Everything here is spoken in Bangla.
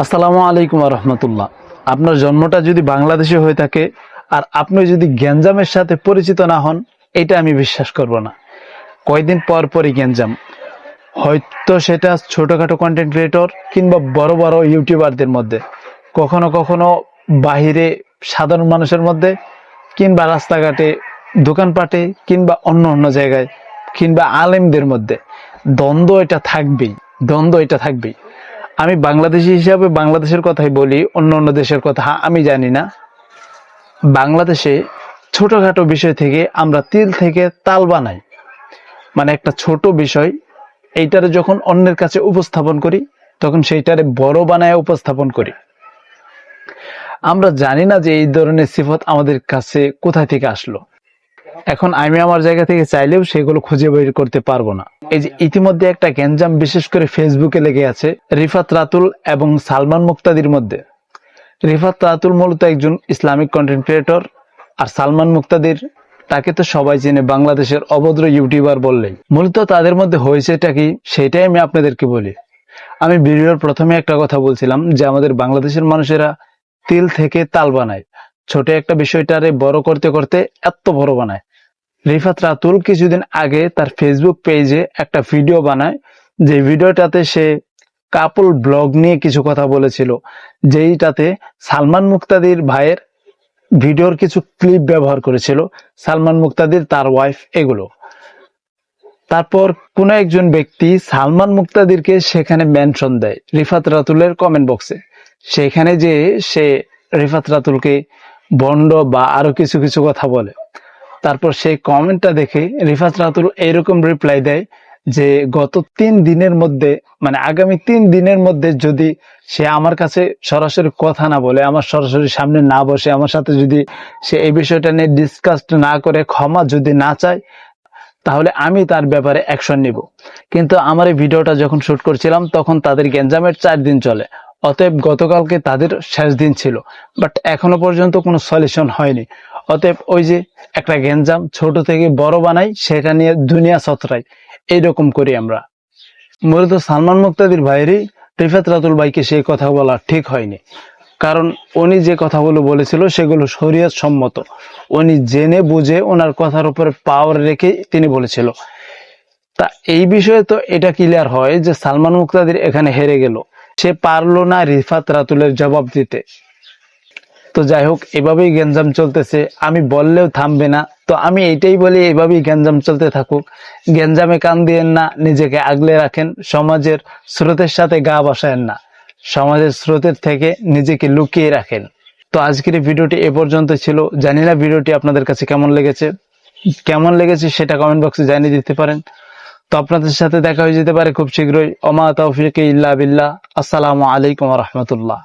আসসালামু আলাইকুম রহমতুল্লাহ। আপনার জন্মটা যদি বাংলাদেশে হয়ে থাকে আর আপনি যদি গ্যাঞ্জামের সাথে পরিচিত না হন, এটা আমি বিশ্বাস করব না। কয়দিন পর পরই গ্যাঞ্জাম, হয়তো সেটা ছোটখাটো কন্টেন্ট ক্রিয়েটর কিংবা বড় বড় ইউটিউবারদের মধ্যে, কখনো কখনো বাহিরে সাধারণ মানুষের মধ্যে, কিংবা রাস্তাঘাটে, দোকানপাটে, কিংবা অন্য অন্য জায়গায়, কিংবা আলেমদের মধ্যে দ্বন্দ্ব এটা থাকবেই। দ্বন্দ্ব এটা থাকবেই। আমি বাংলাদেশি হিসাবে বাংলাদেশের কথাই বলি, অন্য অন্য দেশের কথা আমি জানি না। বাংলাদেশে ছোটখাটো বিষয় থেকে আমরা তিল থেকে তাল বানাই। মানে একটা ছোট বিষয়, এইটারে যখন অন্যের কাছে উপস্থাপন করি, তখন সেইটারে বড় বানায় উপস্থাপন করি। আমরা জানি না যে এই ধরনের সিফত আমাদের কাছে কোথায় থেকে আসলো। এখন আমি আমার জায়গা থেকে চাইলেও সেগুলো খুঁজে বের করতে পারবো না। এই যে ইতিমধ্যে একটা গ্যাঞ্জাম বিশেষ করে ফেসবুকে লেগে আছে রিফাত রাতুল এবং সালমান মুক্তাদির মধ্যে। রিফাত রাতুল মূলত একজন ইসলামিক কন্টেন্ট ক্রিয়েটর, আর সালমান মুক্তাদির, তাকে তো সবাই চেনে বাংলাদেশের অভদ্র ইউটিউবার বললেই। মূলত তাদের মধ্যে হয়েছেটা কি সেটাই আমি আপনাদেরকে বলি। আমি ভিডিওর প্রথমে একটা কথা বলছিলাম যে আমাদের বাংলাদেশের মানুষেরা তিল থেকে তাল বানায়, ছোট একটা বিষয়টারে বড় করতে করতে এত বড় বানায়। রিফাত রাতুল কিছুদিন আগে তার ফেসবুক পেজে একটা ভিডিও বানায়, যে ভিডিওটাতে সে কাপল ব্লগ নিয়ে কিছু কথা বলেছিল, যেইটাতে সালমান মুক্তাদির ভাইয়ের ভিডিওর কিছু ক্লিপ ব্যবহার করেছিল, সালমান মুক্তাদির, তার ওয়াইফ, এগুলো। তারপর কোন একজন ব্যক্তি সালমান মুক্তাদিরকে সেখানে মেনশন দেয় রিফাত রাতুলের কমেন্ট বক্সে। সেখানে যে সে রিফাত রাতুলকে বন্ড বা আরো কিছু কিছু কথা বলে। তারপর সেই কমেন্টটা দেখে রিফাত রাতুল এইরকম রিপ্লাই দেয় যে গত 3 দিনের মধ্যে, মানে আগামী 3 দিনের মধ্যে যদি সে আমার কাছে সরাসরি কথা না বলে, আমার সরাসরি সামনে না বসে, আমার সাথে যদি সে এই বিষয়টা নিয়ে ডিসকাস না করে, ক্ষমা যদি না চায়, তাহলে আমি তার ব্যাপারে অ্যাকশন নিব। কিন্তু আমার এই ভিডিওটা যখন শুট করছিলাম তখন তাদের গ্যাঞ্জামের 4 দিন চলে। অতএব গতকালকে তাদের শেষ দিন ছিল, বাট এখনো পর্যন্ত কোনো সলিউশন হয়নি। অতএব ওই যে একটা গ্যাঞ্জাম ছোট থেকে বড় বানাই, সেটা নিয়ে দুনিয়া ছত্রাই, এইরকম করি আমরা। মূলত সালমান মুক্তাদির ভাইয়েরই রিফাত রাতুল ভাইকে সেই কথা বলা ঠিক হয়নি। কারণ উনি যে কথাগুলো বলেছিল সেগুলো শরীয়ত সম্মত। উনি জেনে বুঝে ওনার কথার উপরে পাওয়ার রেখে তিনি বলেছিল। তা এই বিষয়ে তো এটা ক্লিয়ার হয় যে সালমান মুক্তাদির এখানে হেরে গেল, সে পারলো না রিফাত রাতুলের জবাব দিতে। তো যাই হোক, এভাবেই গ্যাঞ্জাম চলতেছে, আমি বললেও থামবে না। তো আমি এইটাই বলি, এভাবেই গ্যাঞ্জাম চলতে থাকুক। গ্যাঞ্জামে কান দিয়েন না, নিজেকে আগলে রাখেন। সমাজের স্রোতের সাথে গা ভাসায়েন না, সমাজের স্রোতের থেকে নিজেকে লুকিয়ে রাখেন। তো আজকের এই ভিডিওটি এ পর্যন্ত ছিল। জানি না ভিডিওটি আপনাদের কাছে কেমন লেগেছে সেটা কমেন্ট বক্সে জানিয়ে দিতে পারেন। তো আপনাদের সাথে দেখা হয়ে যেতে পারে খুব শীঘ্রই। ওমা তাওফিক ইল্লা বিল্লাহ। আসসালামু আলাইকুম ওয়া রাহমাতুল্লাহ।